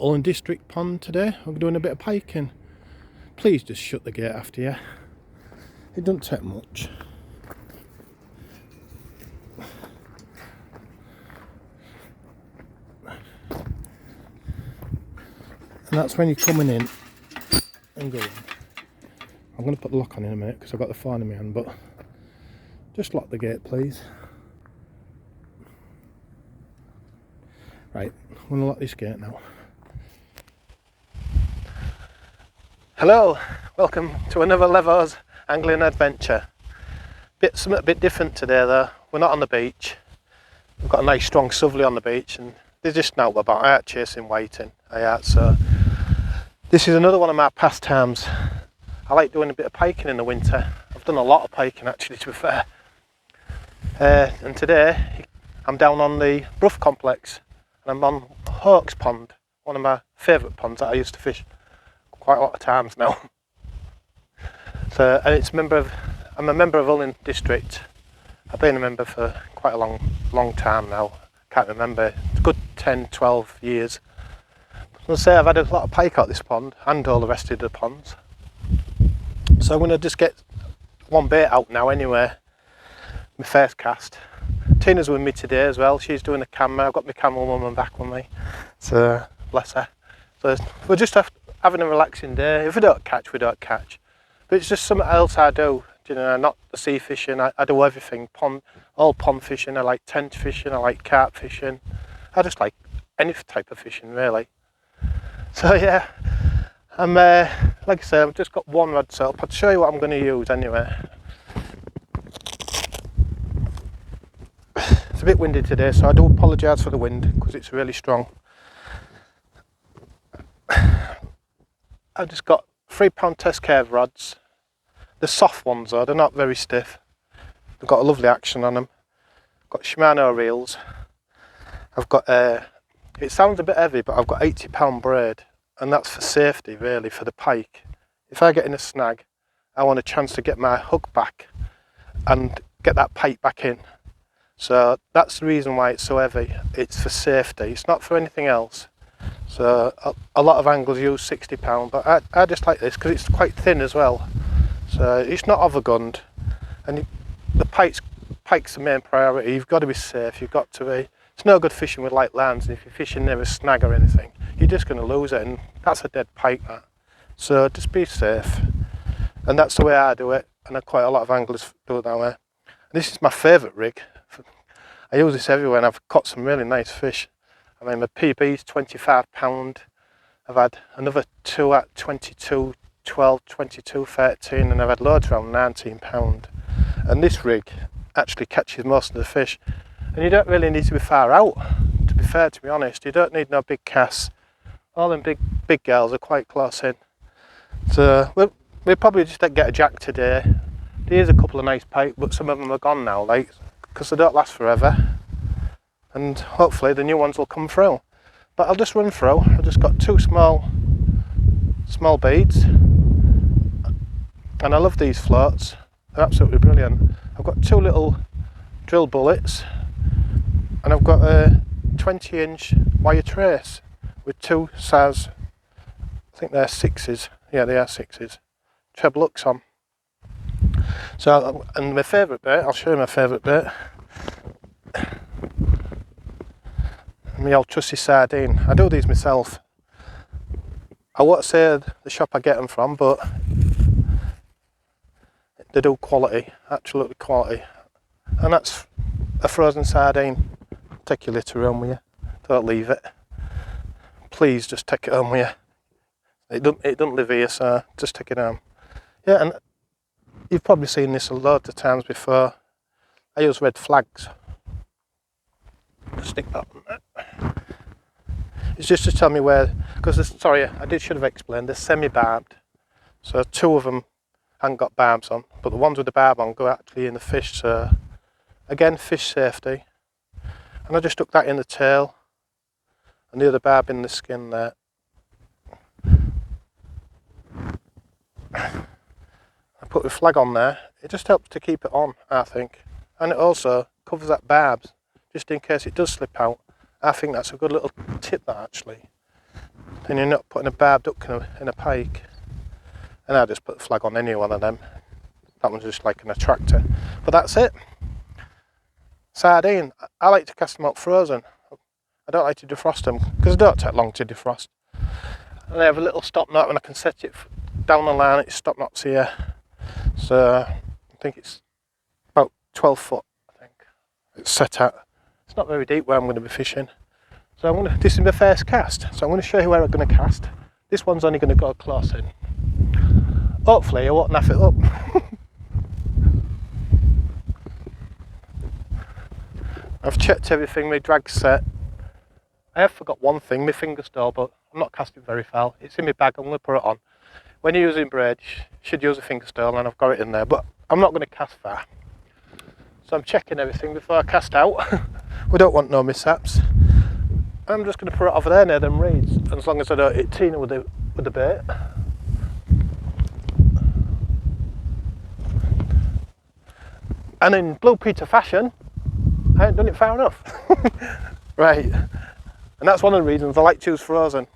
Ullen District Pond today. We're doing a bit of piking. Please just shut the gate after you. It doesn't take much. And that's when you're coming in and going. I'm going to put the lock on in a minute because I've got the phone in my hand, but just lock the gate, please. Right, I'm going to lock this gate now. Hello, welcome to another Levo's angling adventure. Something a bit different today though. We're not on the beach. We've got a nice strong southerly on the beach and they're just now about out chasing whiting. So this is another one of my pastimes. I like doing a bit of piking in the winter. I've done a lot of piking actually, to be fair. And today I'm down on the Brough complex and I'm on Hawks Pond, one of my favourite ponds that I used to fish quite a lot of times now. So, and I'm a member of Ullen District. I've been a member for quite a long time now. Can't remember, it's a good 10-12 years. I'll say I've had a lot of pike out this pond and all the rest of the ponds. So I'm going to just get one bait out now anyway. My first cast. Tina's with me today as well. She's doing the camera. I've got my camera woman back with me. So bless her. So we're just having a relaxing day. If we don't catch, we don't catch. But it's just something else I do. You know, not the sea fishing. I do everything. All pond fishing. I like tench fishing. I like carp fishing. I just like any type of fishing really. So yeah, I'm like I said, I've just got one rod set up. I'll show you what I'm going to use anyway. It's a bit windy today, so I do apologise for the wind because it's really strong. I've just got 3-pound test curve rods. The soft ones though, they're not very stiff. They've got a lovely action on them. I've got Shimano reels. I've got it sounds a bit heavy, but I've got 80-pound braid, and that's for safety really, for the pike. If I get in a snag, I want a chance to get my hook back and get that pike back in. So that's the reason why it's so heavy. It's for safety, it's not for anything else. So a lot of anglers use 60-pound, but I just like this because it's quite thin as well. So it's not overgunned, and the pike's the main priority. You've got to be safe, you've got to be. It's no good fishing with light lines, and if you're fishing near a snag or anything, you're just going to lose it, and that's a dead pike that. So just be safe, and that's the way I do it, and quite a lot of anglers do it that way. And this is my favourite rig. I use this everywhere and I've caught some really nice fish. I mean, my PB's 25-pound. I've had another two at 22, 12, 22, 13, and I've had loads around 19-pound. And this rig actually catches most of the fish. And you don't really need to be far out, to be fair, to be honest. You don't need no big casts. All them big girls are quite close in. So we'll probably just get a jack today. There's a couple of nice pike, but some of them are gone now, like, because they don't last forever. And hopefully the new ones will come through. But I'll just run through. I've just got two small beads. And I love these floats. They're absolutely brilliant. I've got two little drill bullets. And I've got a 20-inch wire trace with two SAS, I think they're 6s. Yeah, they are 6s. Treble hooks on. So, and my favourite bait, I'll show you my favourite bait. My old trusty sardine. I do these myself. I won't say the shop I get them from, but they do quality, absolutely quality. And that's a frozen sardine. Take your litter home with you. Don't leave it. Please just take it home with you. It doesn't live here, so just take it home. Yeah, and you've probably seen this a lot of times before. I use red flags. Stick that on there. It's just to tell me where, because sorry, should have explained, they're semi-barbed. So two of them haven't got barbs on, but the ones with the barb on go actually in the fish. So again, fish safety. And I just stuck that in the tail and the other barb in the skin there. I put the flag on there. It just helps to keep it on, I think. And it also covers that barbs, just in case it does slip out. I think that's a good little tip, that actually. and you're not putting a barbed hook in a pike. And I just put the flag on any one of them. That one's just like an attractor. But that's it. Sardine. I like to cast them out frozen. I don't like to defrost them because they don't take long to defrost. And they have a little stop knot, and I can set it down the line. It's stop knots here. So I think it's about 12 foot. I think it's set at. It's not very deep where I'm going to be fishing. So this is my first cast. So I'm going to show you where I'm going to cast. This one's only going to go close in. Hopefully I won't naff it up. I've checked everything, my drag's set. I have forgot one thing, my finger stole, but I'm not casting very far. It's in my bag, I'm going to put it on. When you're using braid, you should use a finger stole, and I've got it in there, but I'm not going to cast far. So I'm checking everything before I cast out. We don't want no mishaps. I'm just going to put it over there near them reeds, as long as I don't hit Tina with the bait. And in Blue Peter fashion, I ain't done it far enough. Right, and that's one of the reasons I like to use frozen.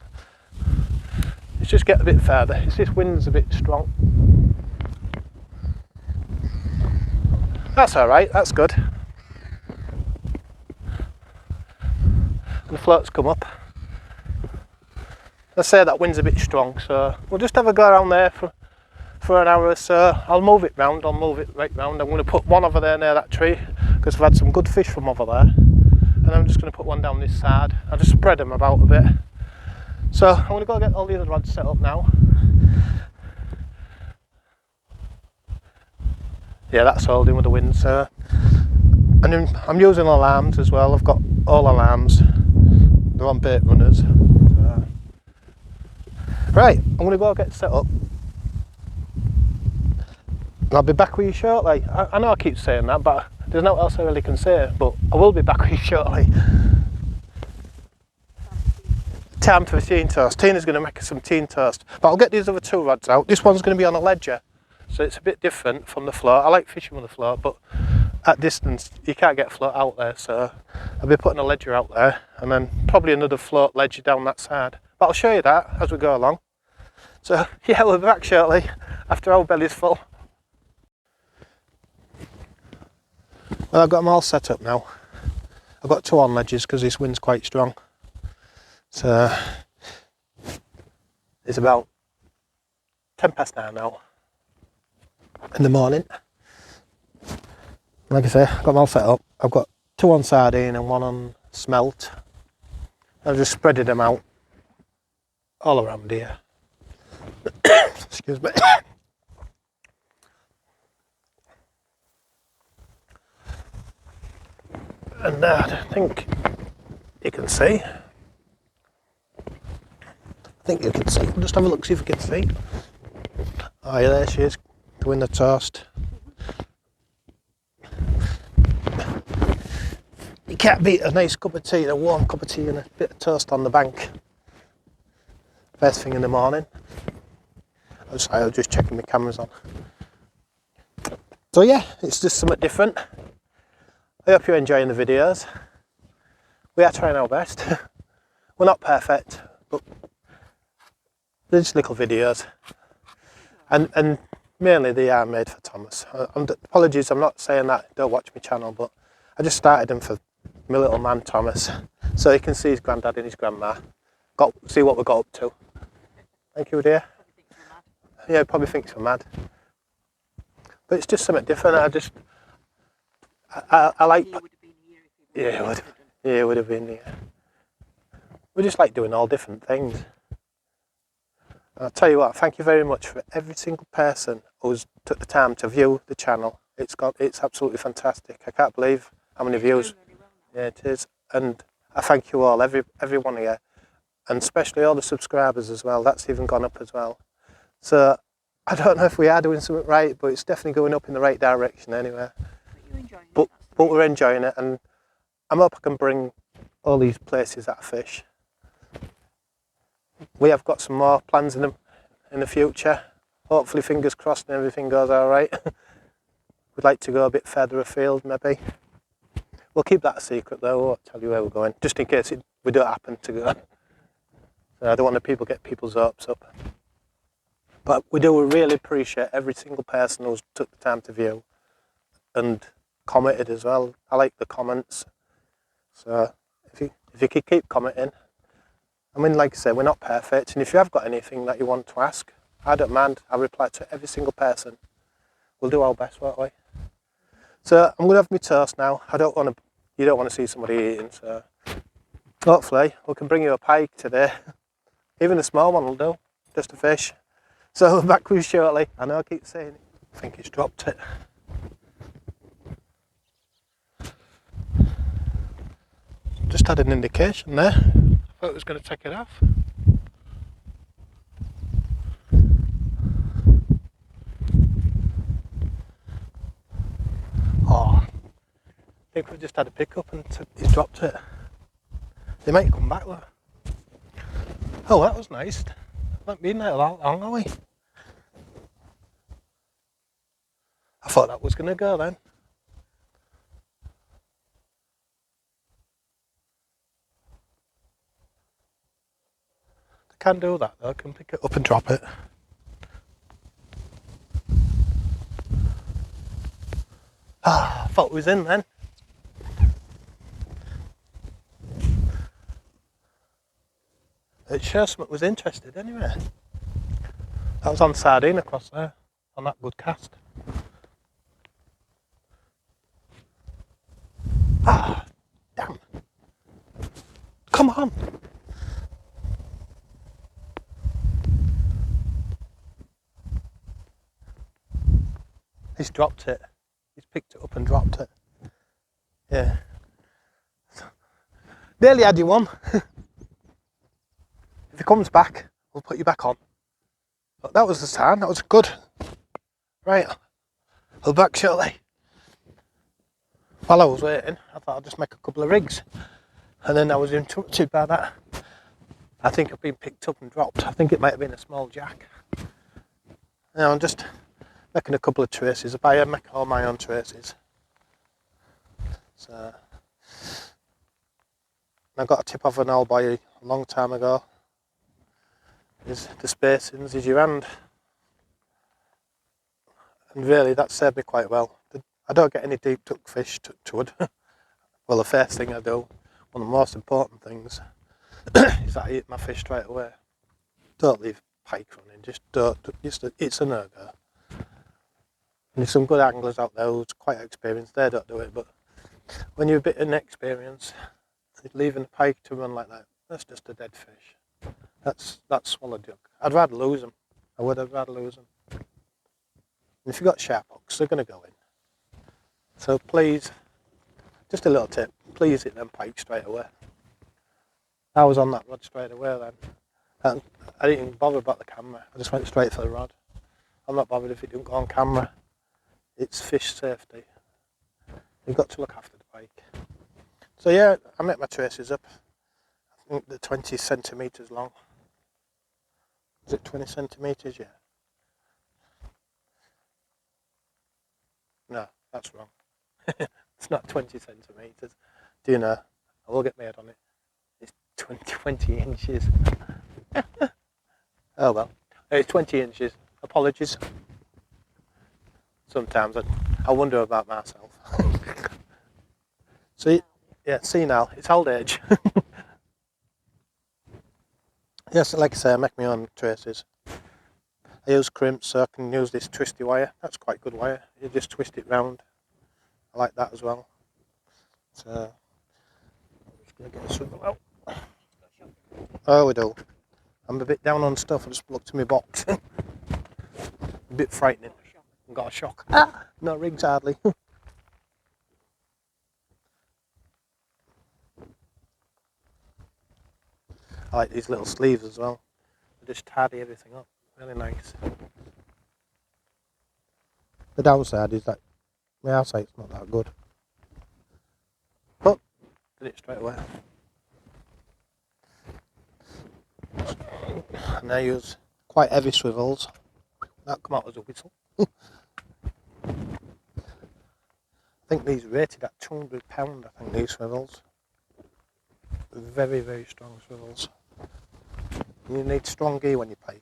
It's just get a bit further. It's this wind's a bit strong. That's alright, that's good. And the floats come up. I say that wind's a bit strong, so we'll just have a go around there for an hour or so. I'll move it round, right round. I'm going to put one over there near that tree because I've had some good fish from over there. And I'm just going to put one down this side. I'll just spread them about a bit. So I'm going to go get all the other rods set up now. Yeah, that's holding with the wind, so. And then I'm using alarms as well. I've got all alarms. They're on bait runners. So. Right, I'm going to go get set up. And I'll be back with you shortly. I know I keep saying that, but there's nothing else I really can say. But I will be back with you shortly. Time for tea and toast. Tina's going to make us some tea and toast. But I'll get these other two rods out. This one's going to be on a ledger, so it's a bit different from the float. I like fishing with the float, but at distance you can't get a float out there, so I'll be putting a ledger out there and then probably another float ledger down that side. But I'll show you that as we go along. So yeah, we'll be back shortly after our belly's full. Well, I've got them all set up now. I've got two on ledges because this wind's quite strong. So it's about 9:10 now in the morning. Like I say, I've got them all set up. I've got two on sardine and one on smelt. I've just spreaded them out all around here. Excuse me. And I think you can see. I think you can see. We'll just have a look, see if we can see. Oh yeah, there she is, doing the toast. You can't beat a nice cup of tea, a warm cup of tea and a bit of toast on the bank. First thing in the morning. I'm sorry, I was just checking my cameras on. So yeah, it's just something different. I hope you're enjoying the videos. We are trying our best. We're not perfect, but they're just little videos. And mainly they are made for Thomas. Apologies, I'm not saying that, don't watch my channel, but I just started them for my little man Thomas, so he can see his granddad and his grandma. See what we got up to. Thank you, dear. Yeah, he probably thinks we're mad. But it's just something different. I like. Yeah, it would. Yeah, it would have been. Yeah. We just like doing all different things. And I'll tell you what. Thank you very much for every single person who's took the time to view the channel. It's absolutely fantastic. I can't believe how many views. Yeah, it is. And I thank you all, every one of you, and especially all the subscribers as well. That's even gone up as well. So I don't know if we are doing something right, but it's definitely going up in the right direction anyway. But we're enjoying it, and I hope I can bring all these places that I fish. We have got some more plans in the future. Hopefully, fingers crossed, and everything goes all right. We'd like to go a bit further afield, maybe. We'll keep that a secret though. I won't tell you where we're going, just in case we don't happen to go. So I don't want people get people's hopes up. But we do really appreciate every single person who's took the time to view and commented as well. I like the comments. So if you could keep commenting. I mean, like I say, we're not perfect. And if you have got anything that you want to ask, I don't mind. I'll reply to every single person. We'll do our best, won't we? So I'm going to have my toast now. You don't want to see somebody eating. So hopefully we can bring you a pike today. Even a small one will do. Just a fish. So back with you shortly. I know I keep saying it. I think he's dropped it. Just had an indication there. I thought it was going to take it off. Oh, I think we've just had a pickup and he's dropped it. They might come back though. Oh, that was nice. Not been there that long, are we? I thought that was going to go then. They can do that though, can pick it up and drop it. Ah, I thought it was in then. It shows something was interested anyway. That was on sardine across there, on that good cast. Ah, damn. Come on. He's dropped it. He's picked it up and dropped it. Yeah. Nearly had you one. If he comes back, we'll put you back on. But that was the sign. That was good. Right. We'll back shortly. While I was waiting, I thought I'd just make a couple of rigs. And then I was interrupted by that. I think I've been picked up and dropped. I think it might have been a small jack. Now I'm just making a couple of traces. I make all my own traces. So I got a tip off an old boy a long time ago. Is the spacings is your hand. And really that served me quite well. I don't get any deep tuck fish to wood. Well, the first thing I do, one of the most important things, is that I eat my fish straight away. Don't leave pike running, just don't, it's a no-go. And there's some good anglers out there who's quite experienced, they don't do it, but when you're a bit inexperienced, leaving a pike to run like that, that's just a dead fish. That's swallowed jug. I'd rather lose them. I'd rather lose them. And if you've got sharp hooks, they're going to go in. So please, just a little tip, please hit them pikes straight away. I was on that rod straight away then. And I didn't even bother about the camera, I just went straight for the rod. I'm not bothered if it didn't go on camera. It's fish safety. You've got to look after the pike. So yeah, I make my traces up. I think they're 20 centimetres long. Is it 20 centimetres? Yeah. No, that's wrong. It's not 20 centimetres. Do you know? I will get my head on it. It's 20 inches. Oh well. It's 20 inches. Apologies. Sometimes I wonder about myself. See, yeah, see now, it's old age. Yes, like I say, I make my own traces. I use crimps so I can use this twisty wire. That's quite good wire. You just twist it round. I like that as well. So, I'm just going to get a swivel out. Oh, we do. I'm a bit down on stuff. I just looked in my box. A bit frightening. I got a shock. Ah, no rigs hardly. I like these little sleeves as well. They just tidy everything up. Really nice. The downside is that my eyesight's not that good. But did it straight away. And I use quite heavy swivels. That come out as a whistle. I think these rated at £200, I think these swivels. Very, very strong swivels. You need strong gear when you're piking.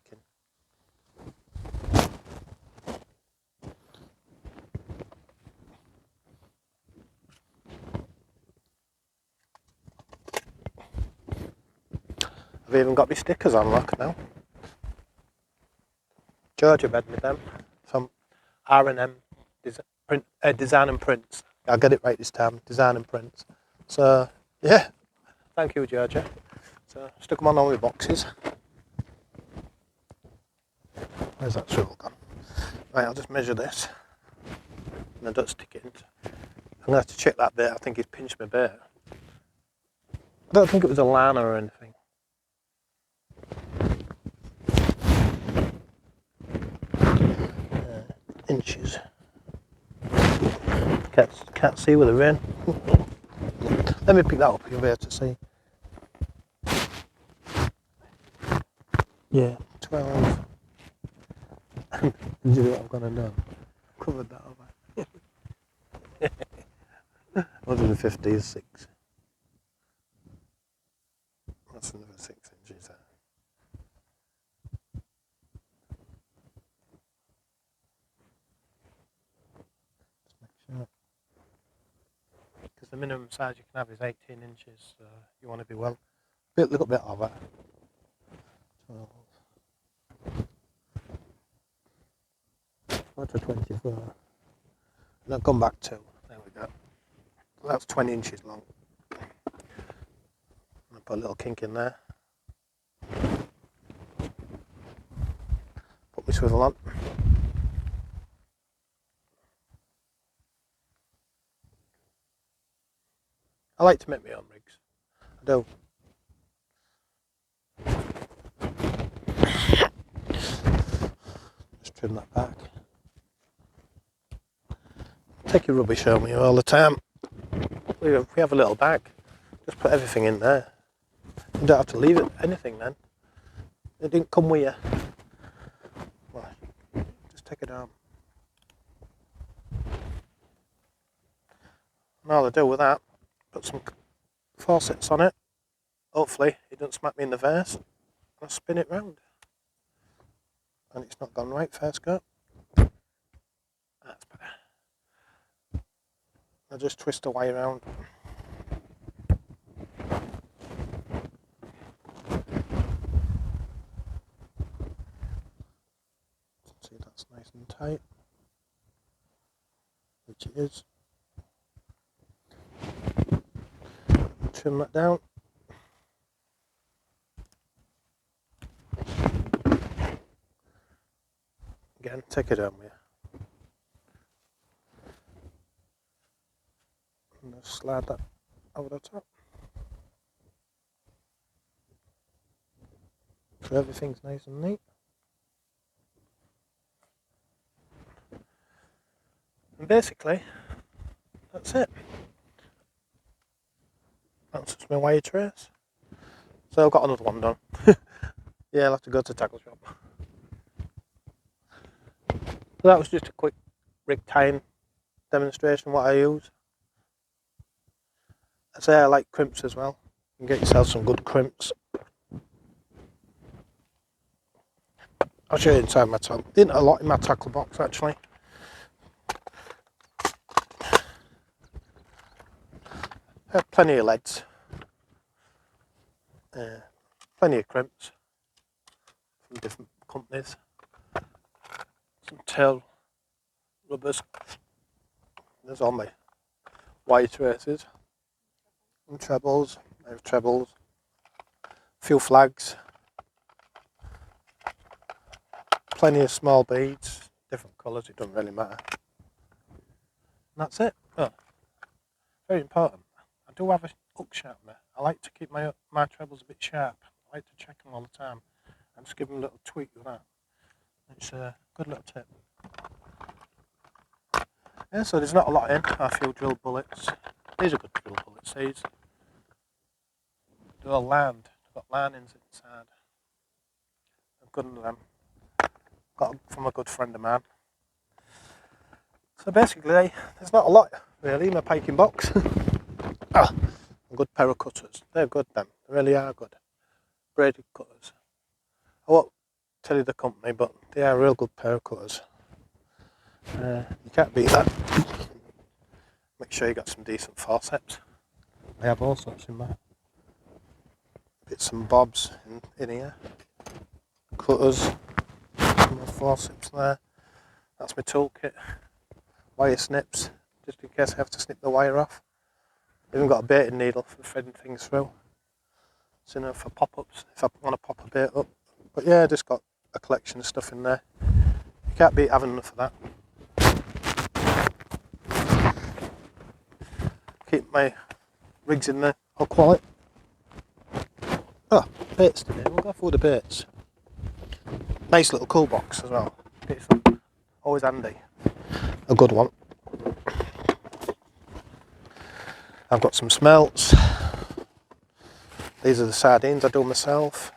I've even got my stickers on, look now. Georgia made me them from R&M Design and Prints. I'll get it right this time, Design and Prints. So, yeah, thank you, Georgia. So, stuck them on all my boxes. Where's that tool gone? Right, I'll just measure this. And I don't stick it in. I'm going to have to check that bit. I think he's pinched my bit. I don't think it was a liner or anything. Inches. Can't see with the rain. Let me pick that up, you'll be able to see. Yeah, 12. Do you know what I'm going to do? Covered that over. 150 is 6. That's another 6 inches there. Just make sure. Because the minimum size you can have is 18 inches, so you want to be well, a little bit over. 12. To 24. And I'll come back to. There we go. That's 20 inches long. I'll put a little kink in there. Put my swivel on. I like to make my own rigs. I do. Just trim that back. Take your rubbish home with you all the time. We have a little bag. Just put everything in there. You don't have to leave it anything then. It didn't come with you. Well, just take it home. And all I do with that, put some faucets on it. Hopefully it doesn't smack me in the face. I'll spin it round. And it's not gone right first go. That's better. I'll just twist the wire around. See, that's nice and tight, which it is. Trim that down. Again, take it home with you. And just slide that over the top. So everything's nice and neat. And basically, that's it. That's just my wire trace. So I've got another one done. Yeah, I'll have to go to tackle shop. So that was just a quick rig tying demonstration what I use. I say I like crimps as well. You can get yourself some good crimps. I'll show you inside my tackle. Didn't a lot in my tackle box actually. I have plenty of leads. Plenty of crimps from different companies. Some tail rubbers. There's all my wire traces. And trebles. I have trebles. A few flags. Plenty of small beads. Different colours, it doesn't really matter. And that's it. Oh, very important. I do have a hook sharpener. I like to keep my trebles a bit sharp. I like to check them all the time. And just give them a little tweak with that. It's a good little tip. Yeah, so there's not a lot in. A few drill bullets. These are good drill bullets, these. They're all lined. They've got linings inside. I'm good on them. Got them from a good friend of mine. So basically, there's not a lot really in my piking box. A good pair of cutters. They're good, them. They really are good. Braided cutters. I won't tell you the company, but they are a real good pair of cutters. You can't beat that. Make sure you got some decent forceps. I have all sorts in there. Bits and bobs in here. Cutters, some more forceps there. That's my toolkit. Wire snips, just in case I have to snip the wire off. Even got a baiting needle for threading things through. It's enough for pop-ups if I want to pop a bait up. But yeah, I just got a collection of stuff in there. You can't beat having enough of that. Keep my rigs in there, all quality. Oh, baits today, we'll go for the baits. Nice little cool box as well. It's always handy. A good one. I've got some smelts. These are the sardines I do myself.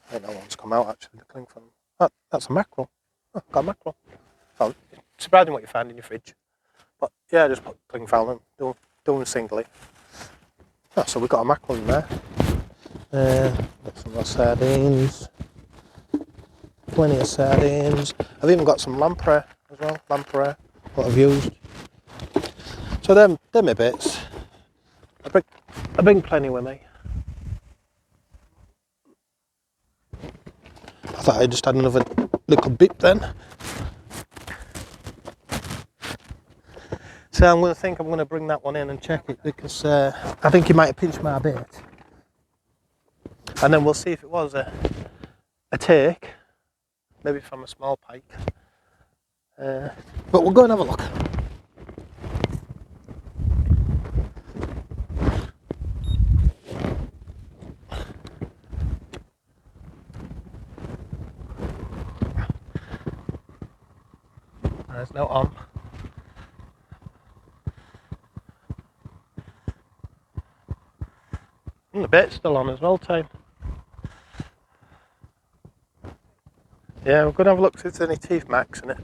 I don't know one's come out actually, the cling film. Oh, that's a mackerel. Oh, got a mackerel. Oh, it's surprising what you find in your fridge. But yeah, just put cling film in, do them singly. Oh, so we've got a mackerel in there. Got some more sardines. Plenty of sardines. I've even got some lamprey as well, lamprey, what I've used. So them my bits. I bring plenty with me. I thought I just had another little beep then. So I'm going to bring that one in and check it because I think he might have pinched my bait. And then we'll see if it was a take, maybe from a small pike. But we'll go and have a look. There's no on. And the bait's still on as well, Tame. Yeah, we're going to have a look see if there's any teeth marks in it.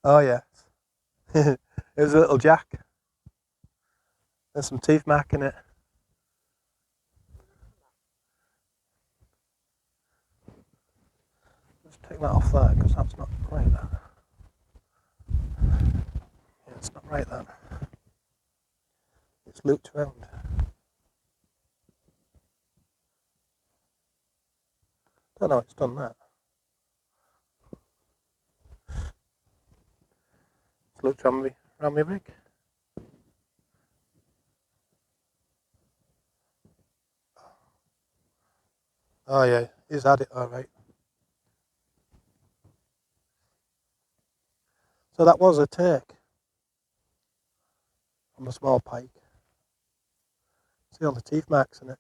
Oh yeah. It was a little jack. There's some teeth mark in it. Let's take that off there because that's not right that. Yeah, it's not right that. It's looped around. Don't know it's done that. It's looped around my rig. Oh yeah, he's had it alright. So that was a take on the small pike. See all the teeth marks in it.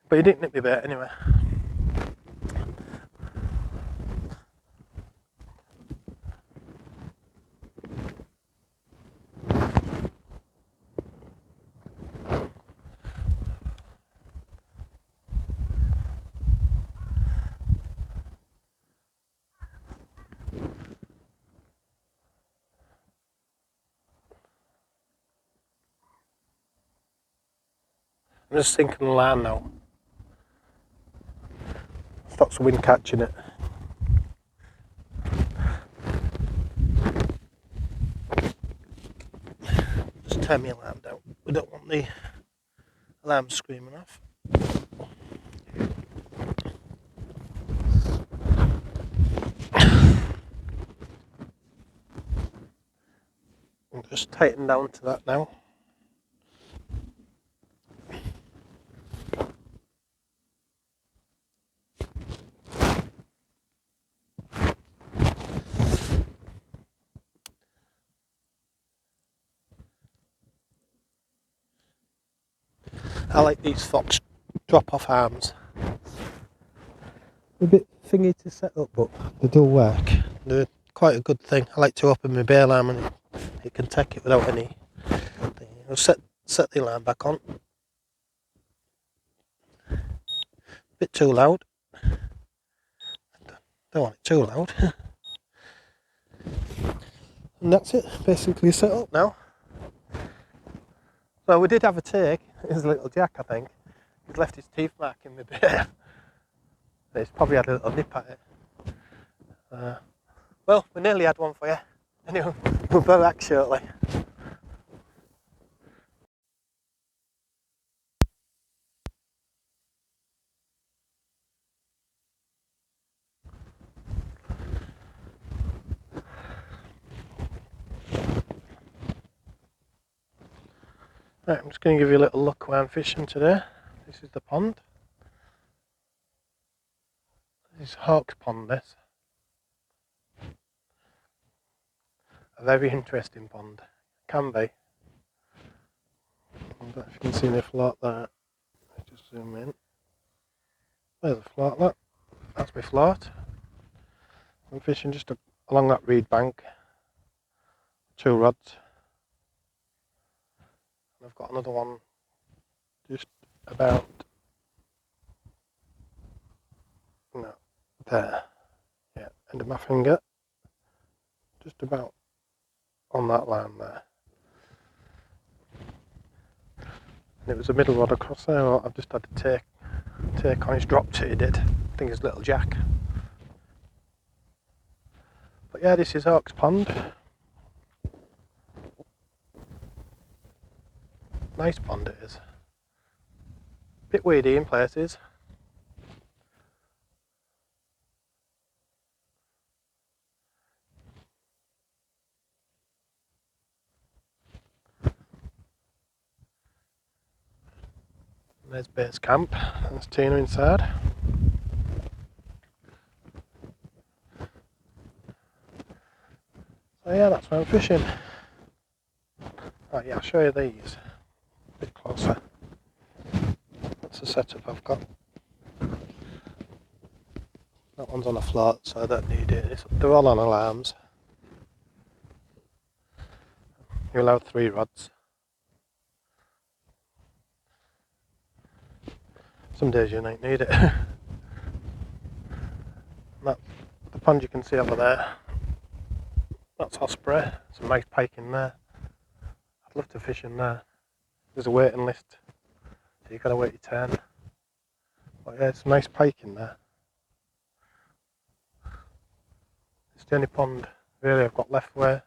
But he didn't nip me bait anyway. I'm just sinking the line now. Stops the wind catching it. Just turn my alarm down. We don't want the alarm screaming off. I'll just tighten down to that now. I like these Fox drop-off arms. A bit thingy to set up, but they do work. They're quite a good thing. I like to open my bail arm and it can take it without any thing. I'll set the alarm back on. Bit too loud. Don't want it too loud. And that's it. Basically set up now. So we did have a take. It was a little Jack, I think. He's left his teeth mark in the beer. He's probably had a little nip at it. Well, we nearly had one for you. Anyway, we'll be back shortly. Right, I'm just going to give you a little look where I'm fishing today. This is the pond. This is Hawks Pond, this. A very interesting pond. Can be. I don't know if you can see me float there. Let's just zoom in. There's a float, look. That's my float. I'm fishing just along that reed bank. 2 rods. And I've got another one just about there. Yeah, end of my finger. Just about on that line there. And it was a middle rod across there. Well, I've just had to take on. He's dropped it, he did. I think it's little Jack. But yeah, this is Hawks Pond. Nice pond it is. Bit weedy in places. And there's base camp. There's Tina inside. So yeah, that's where I'm fishing. Oh yeah, I'll show you these a bit closer. That's the setup I've got. That one's on a float, so I don't need it. They're all on alarms. You're allowed 3 rods. Some days you don't need it. That, the pond you can see over there, that's Osprey. Some nice pike in there. I'd love to fish in there. There's a waiting list, so you've got to wait your turn. But yeah, it's a nice pike in there. It's the only pond really I've got left where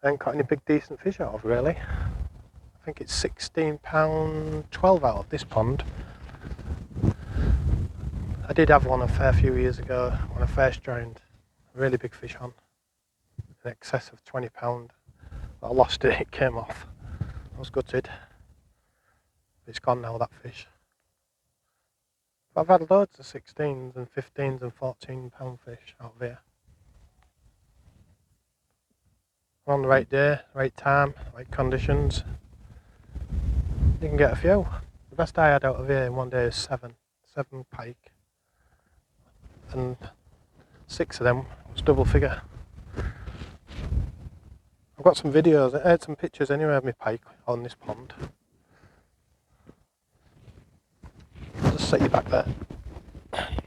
I ain't got any big decent fish out of really. I think it's £16.12 out of this pond. I did have one a fair few years ago when I first joined. A really big fish on, in excess of £20. But I lost it, it came off. I was gutted. It's gone now, that fish. But I've had loads of 16s and 15s and £14 fish out of here. On the right day, right time, right conditions, you can get a few. The best I had out of here in one day is 7 pike, and 6 of them was double figure. I've got some videos, I had some pictures anyway of my pike on this pond. I'll just set you back there. I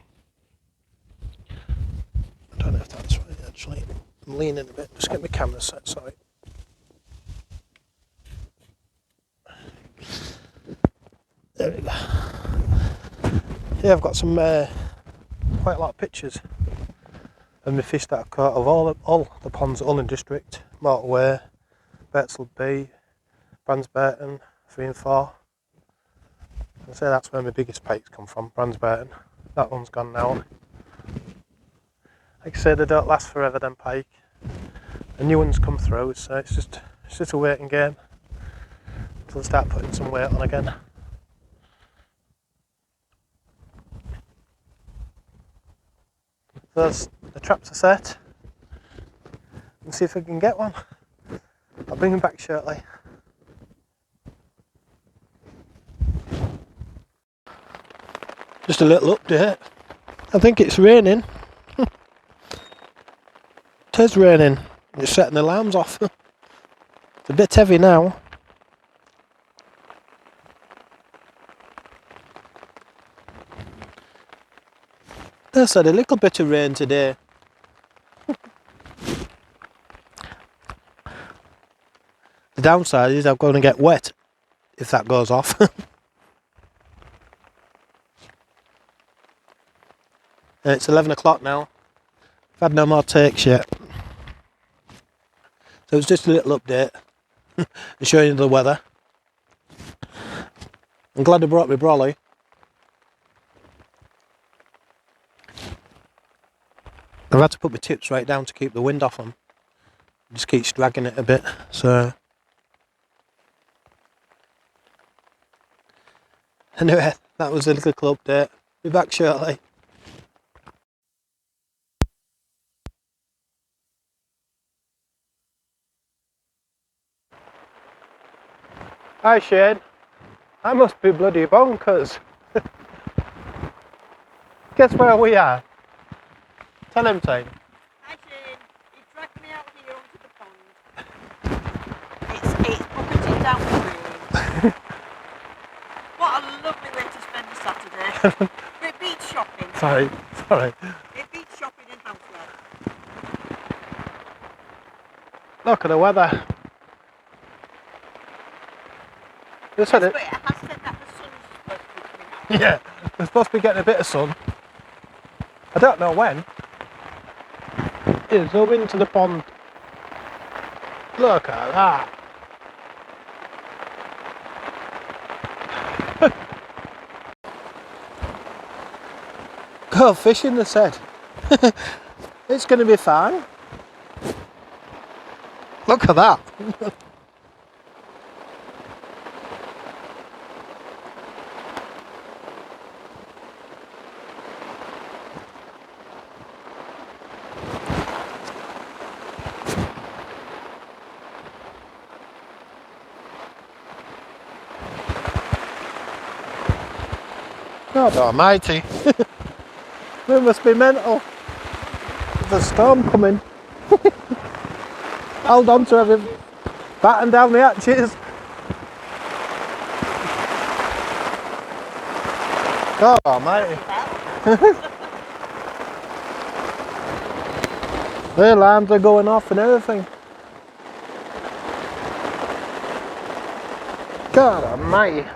don't know if that's right actually. I'm leaning a bit, just get my camera set, sorry. There we go. Yeah, I've got some quite a lot of pictures of my fish that I've caught of all the ponds at Ulling District, Motorway, Birtsell B, Bransburton, 3 and 4. I'd say that's where my biggest pikes come from, Bransburton. That one's gone now. Like I say, they don't last forever, them pike. The new ones come through, so it's just a waiting game until they start putting some weight on again. The traps are set. Let's see if I can get one. I'll bring him back shortly. Just a little update. I think it's raining. It is raining. It's setting the alarms off. It's a bit heavy now. There's had a little bit of rain today. The downside is I'm going to get wet if that goes off. It's 11 o'clock now. I've had no more takes yet. So it's just a little update and showing you the weather. I'm glad I brought my brolly. I've had to put my tips right down to keep the wind off them. It just keeps dragging it a bit, so... Anyway, that was a little update. Be back shortly. Hi Shane, I must be bloody bonkers. Guess where we are? Tell him, Tane. Hi Shane, he dragged me out here onto the pond. It's bucketed down the road. What a lovely way to spend a Saturday. It beats shopping. Sorry. It beats shopping in Hounslow. Look at the weather. Yes, but it has said that the sun's supposed to be coming out. Yeah, we're supposed to be getting a bit of sun. I don't know when. Yeah, zoom into the pond. Look at that. Go fishing, they said. It's going to be fine. Look at that. God almighty. We must be mental. There's a storm coming. Hold on to everything. Batten down the hatches. God almighty. The alarms are going off and everything. God almighty.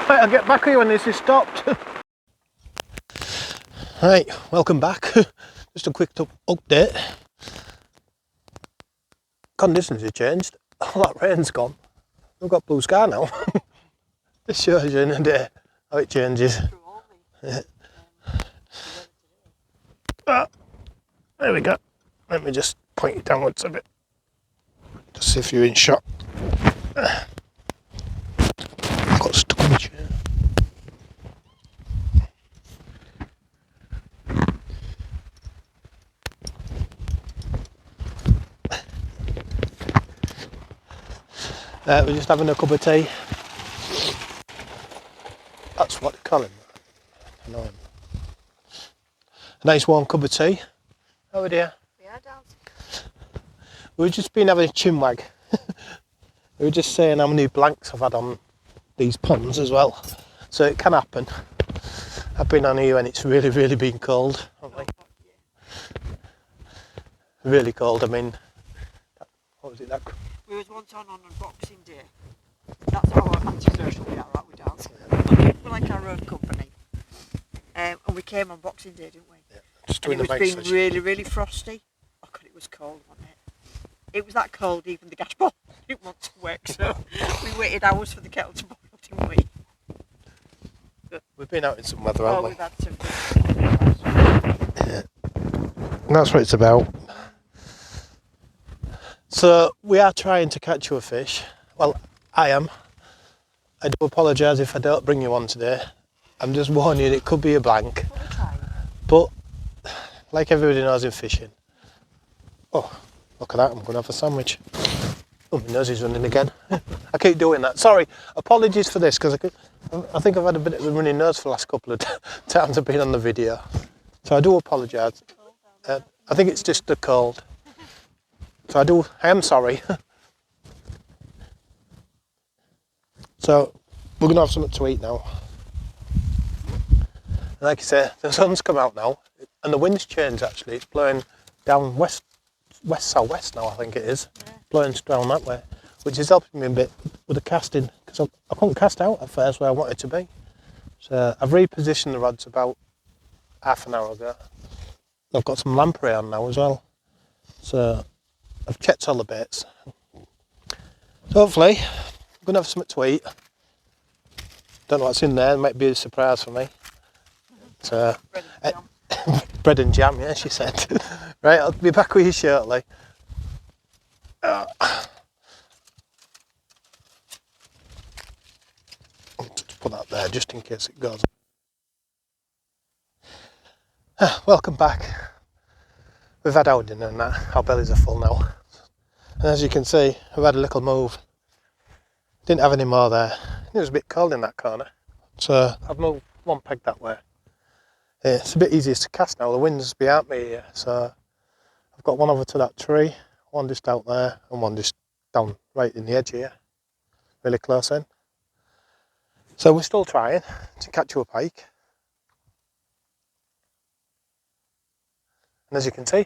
Right, I'll get back with you when this is stopped. Right, welcome back. Just a quick update. Conditions have changed. All that rain's gone. We've got blue sky now. This shows you in a day how it changes. Yeah. There we go. Let me just point it downwards a bit. Just see if you're in shot. I've got stuck on the chair. We're just having a cup of tea. That's what they call him. I know him. A nice warm cup of tea. Oh dear. Yeah, Dad. We've just been having a chinwag. We were just saying how many blanks I've had on these ponds as well. So it can happen. I've been on here when it's really, really been cold. Really cold, I mean, what was it that? We was once on Boxing Day. That's how antisocial we are, right, with Dad. We're like our own company. And we came on Boxing Day, didn't we? Yeah, just And doing it the was bike being session. really, really frosty. Oh God, it was cold, wasn't it? It was that cold, even the gas ball didn't want to work, so we waited hours for the kettle to boil, didn't we? We've been out in some weather, Oh, haven't we? we've had some. Yeah. And that's what it's about. So we are trying to catch you a fish. Well, I am. I do apologise if I don't bring you one today. I'm just warning you, it could be a blank. But like everybody knows in fishing. Oh, look at that, I'm going to have a sandwich. Oh, my nose is running again. I keep doing that. Sorry, apologies for this, because I think I've had a bit of a running nose for the last couple of times I've been on the video. So I do apologise. I think it's just the cold. So I am sorry. So we're gonna have something to eat now. Like I say, the sun's come out now, and the wind's changed actually. It's blowing down west southwest now, I think it is. Yeah. Blowing down that way, which is helping me a bit with the casting, because I couldn't cast out at first where I wanted to be. So I've repositioned the rods about half an hour ago. I've got some lamprey on now as well. So I've checked all the baits. So hopefully I'm going to have something to eat. Don't know what's in there, it might be a surprise for me. So, Bread and jam. bread and jam, yeah, she said. Right, I'll be back with you shortly. I'll just put that there just in case it goes. Welcome back. We've had our dinner and that. Our bellies are full now. And as you can see, we've had a little move. Didn't have any more there. It was a bit cold in that corner. So I've moved one peg that way. It's a bit easier to cast now. The wind's behind me here. So I've got one over to that tree, one just out there, and one just down right in the edge here. Really close in. So we're still trying to catch you a pike. And as you can see,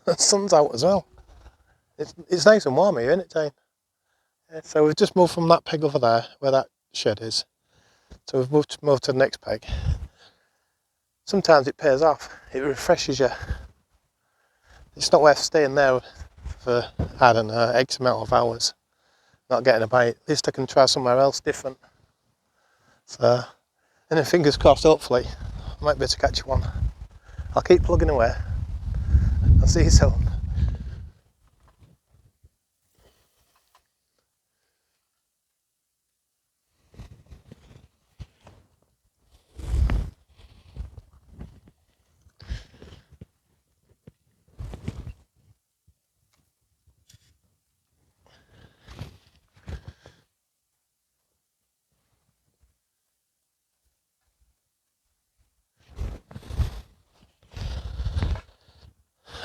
the sun's out as well. It's nice and warm here, isn't it, Jane? Yeah, so we've just moved from that peg over there, where that shed is. So we've moved to the next peg. Sometimes it pays off. It refreshes you. It's not worth staying there for, I don't know, X amount of hours, not getting a bite. At least I can try somewhere else different. So, and then fingers crossed, hopefully, I might be able to catch one. I'll keep plugging away. I'll see you soon.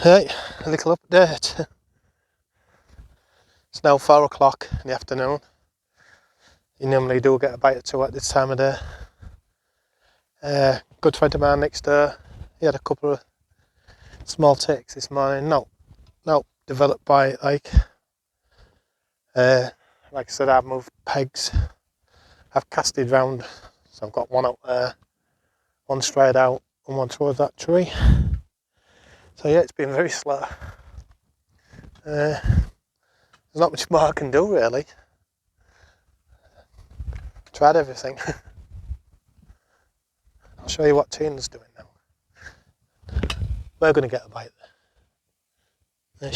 Right, a little update. It's now 4 o'clock in the afternoon. You normally do get a bite or two at this time of day. Good friend of mine next door, he had a couple of small ticks this morning. No, developed bite like I said, I've moved pegs. I've casted round, so I've got one up there, one straight out, and one towards that tree. So yeah, it's been very slow. There's not much more I can do really. Tried everything. I'll show you what Tina's doing now. We're going to get a bite there.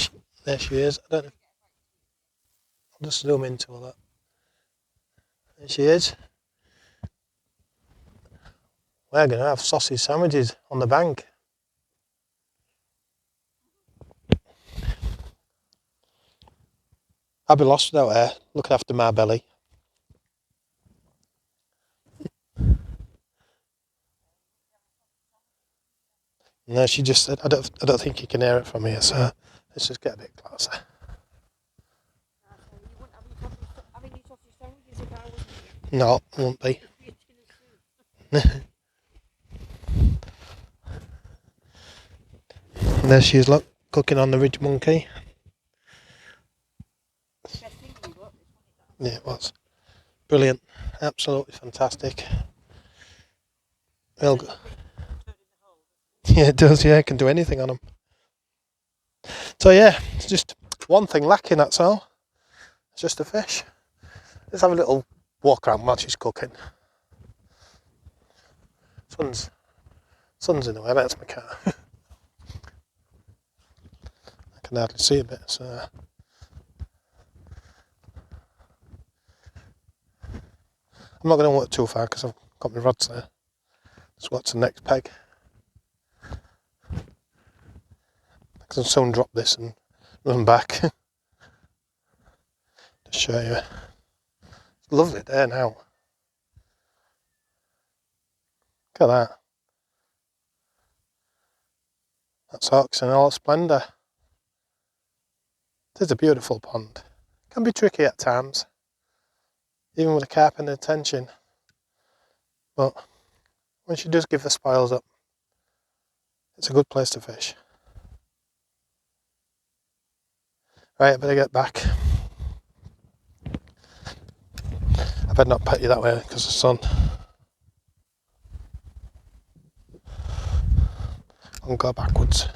There she is. I don't know. I'll just zoom into all that. There she is. We're going to have sausage sandwiches on the bank. I'll be lost without her, looking after my belly. No, she just said, I don't think you can hear it from here, so let's just get a bit closer. No, it won't be. And there she is, look, cooking on the Ridge Monkey. Yeah, it was. Brilliant. Absolutely fantastic. Real good. Yeah, it does, yeah, it can do anything on them. So yeah, it's just one thing lacking, that's all. It's just a fish. Let's have a little walk around while she's cooking. Sun's in the way, that's my car. I can hardly see a bit, so. I'm not going to work too far because I've got my rods there. Just watch the next peg. I can soon drop this and run back. To show you. It's lovely there now. Look at that. That's Hawks in all splendour. It is a beautiful pond. Can be tricky at times, even with a carp and attention. But when she does give the spoils up, it's a good place to fish. Right, I better get back. I better not pet you that way because of the sun. I'll go backwards.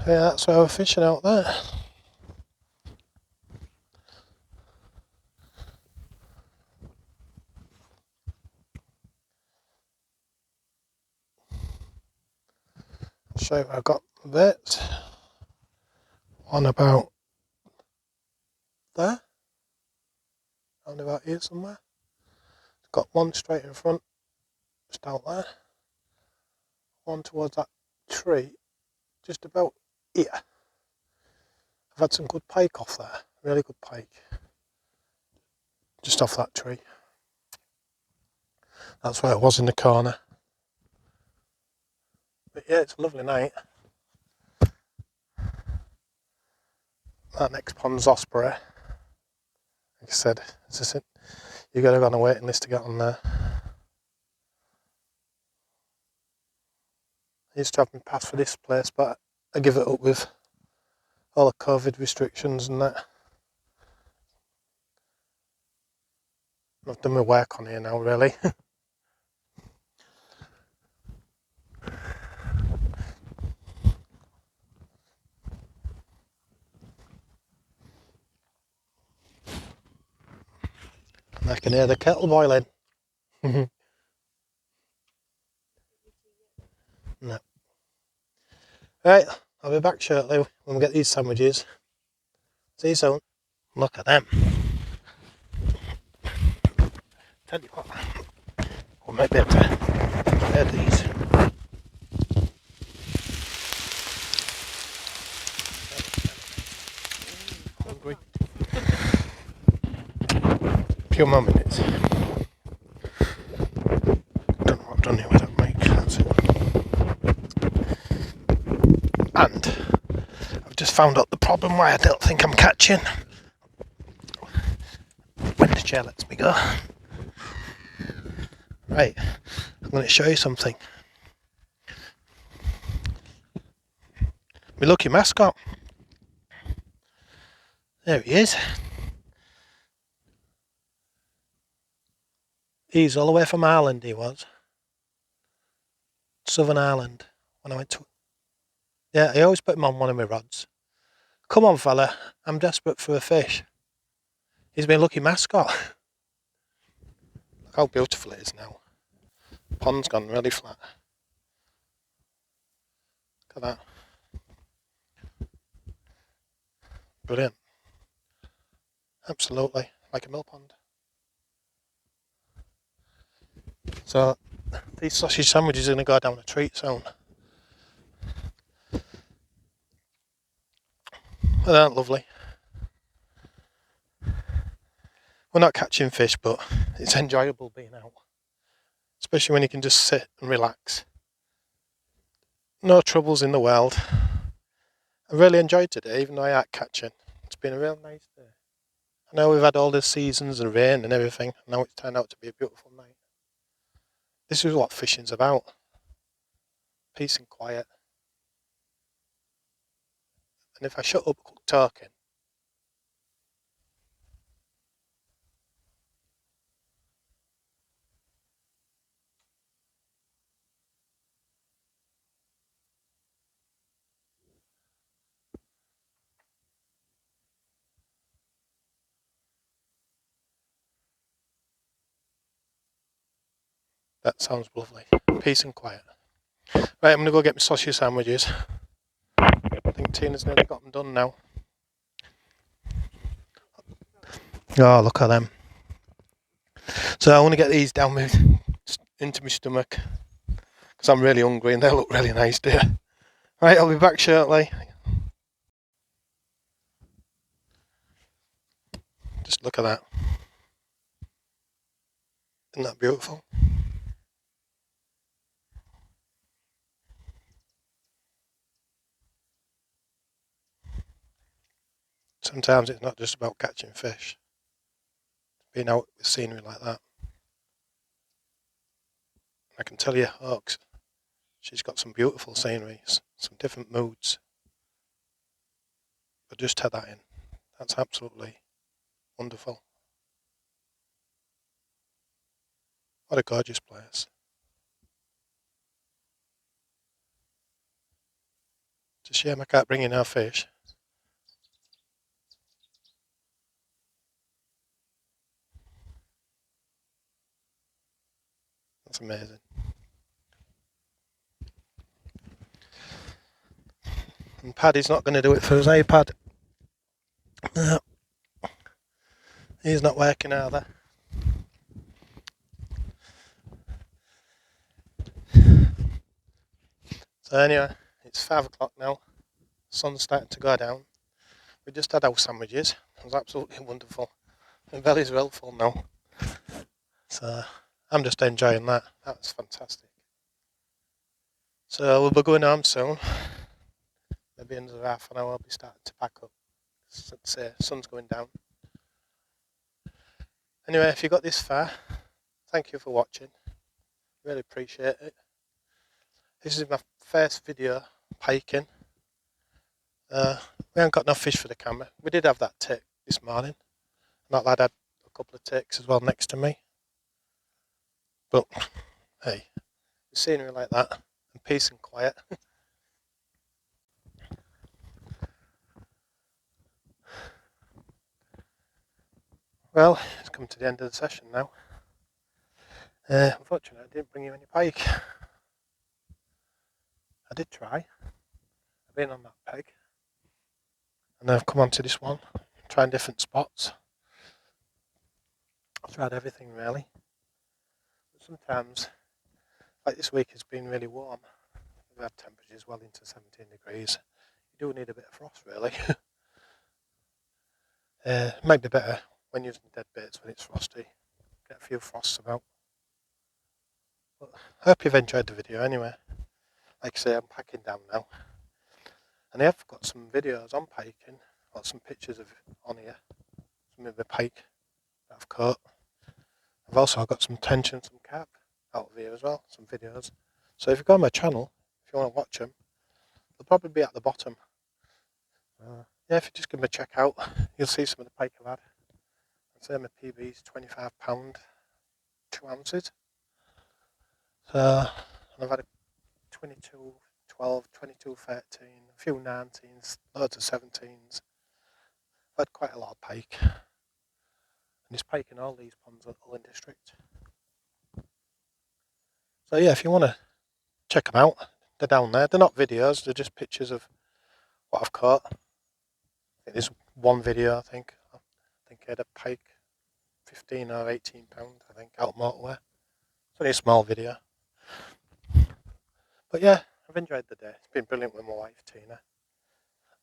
Yeah, that's where we're fishing out there. I'll show you where I got the bait. One about there. Round about here somewhere. Got one straight in front, just out there. One towards that tree, just about here. I've had some good pike off there, really good pike. Just off that tree. That's where it was in the corner. But yeah, it's a lovely night. That next pond's Osprey. Like I said, you got to go on a waiting list to get on there. I used to have me pass for this place, but I give it up with all the COVID restrictions and that. I've done my work on here now, really. And I can hear the kettle boiling. No. Right, I'll be back shortly when we get these sandwiches. See you soon. Look at them. Tell you what, we might be able to add these. Hungry. Few more minutes. Don't know what I've done here with that mic. That's it. And I've just found out the problem why I don't think I'm catching. When the chair lets me go. Right, I'm going to show you something. My lucky mascot. There he is. He's all the way from Ireland, he was. Southern Ireland. When I went to... Yeah, I always put him on one of my rods. Come on, fella. I'm desperate for a fish. He's my lucky mascot. Look how beautiful it is now. The pond's gone really flat. Look at that. Brilliant. Absolutely. Like a mill pond. So, these sausage sandwiches are going to go down a treat zone. Well, aren't lovely. We're not catching fish, but it's enjoyable being out. Especially when you can just sit and relax. No troubles in the world. I really enjoyed today, even though I ain't catching. It's been a real nice day. I know we've had all the seasons and rain and everything, and now it's turned out to be a beautiful night. This is what fishing's about. Peace and quiet. And if I shut up talking, that sounds lovely. Peace and quiet. Right, I'm going to go get my sausage sandwiches. I think Tina's nearly got them done now. Oh, look at them. So I want to get these down into my stomach. because I'm really hungry and they look really nice, dear. Right, I'll be back shortly. Just look at that. Isn't that beautiful? Sometimes it's not just about catching fish. Being out with scenery like that. I can tell you, Hawks, she's got some beautiful sceneries, some different moods. But just take that in. That's absolutely wonderful. What a gorgeous place. It's a shame I can't bring in our fish. That's amazing. And Paddy's not going to do it for us, eh, Pad? No. He's not working either. So anyway, it's 5 o'clock now. Sun's starting to go down. We just had our sandwiches. It was absolutely wonderful. My belly's well full now. So I'm just enjoying that. That's fantastic. So we'll be going home soon. Maybe in another half an hour I'll be starting to pack up. Say sun's going down. Anyway, if you got this far, thank you for watching. Really appreciate it. This is my first video piking. We haven't got enough fish for the camera. We did have that take this morning. That lad had a couple of takes as well next to me. But hey, the scenery like that and peace and quiet. Well, it's come to the end of the session now. Unfortunately, I didn't bring you any pike. I did try. I've been on that peg. And I've come onto this one, trying different spots. I've tried everything really. But sometimes, like this week has been really warm. We've had temperatures well into 17 degrees. You do need a bit of frost really. It might be better when using dead baits when it's frosty. Get a few frosts about. But I hope you've enjoyed the video anyway. Like I say, I'm packing down now. And I have got some videos on piking, got some pictures of on here, some of the pike that I've caught. I've also got some tension, some carp out of here as well, some videos. So if you go on my channel, if you want to watch them, they'll probably be at the bottom. Yeah, if you just give them a check out, you'll see some of the pike I've had. I'd say my PB is £25, 2 ounces. So, and I've had a 22, 12, 22, 13, a few 19s, loads of 17s. I've had quite a lot of pike. And there's pike in all these ponds at Ulin District. So yeah, if you want to check them out, they're down there. They're not videos, they're just pictures of what I've caught. I think there's one video, I think I had a pike, 15 or 18 pound, I think, out motorway. It's only a small video. But yeah, I've enjoyed the day. It's been brilliant with my wife, Tina.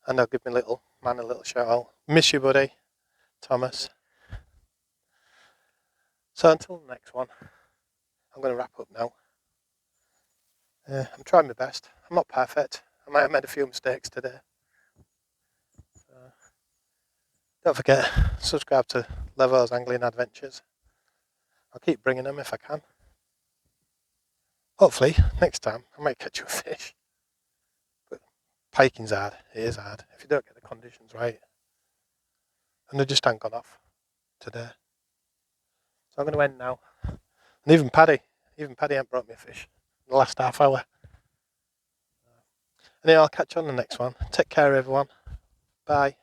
And I'll give my little man a little shout out. Miss you, buddy, Thomas. So until the next one, I'm going to wrap up now. I'm trying my best. I'm not perfect. I might have made a few mistakes today. Don't forget, subscribe to Levo's Angling Adventures. I'll keep bringing them if I can. Hopefully, next time I might catch you a fish. But piking's hard. It is hard if you don't get the conditions right. And they just haven't gone off today. So I'm going to end now. And even Paddy ain't brought me a fish in the last half hour. Anyway, I'll catch you on the next one. Take care, everyone. Bye.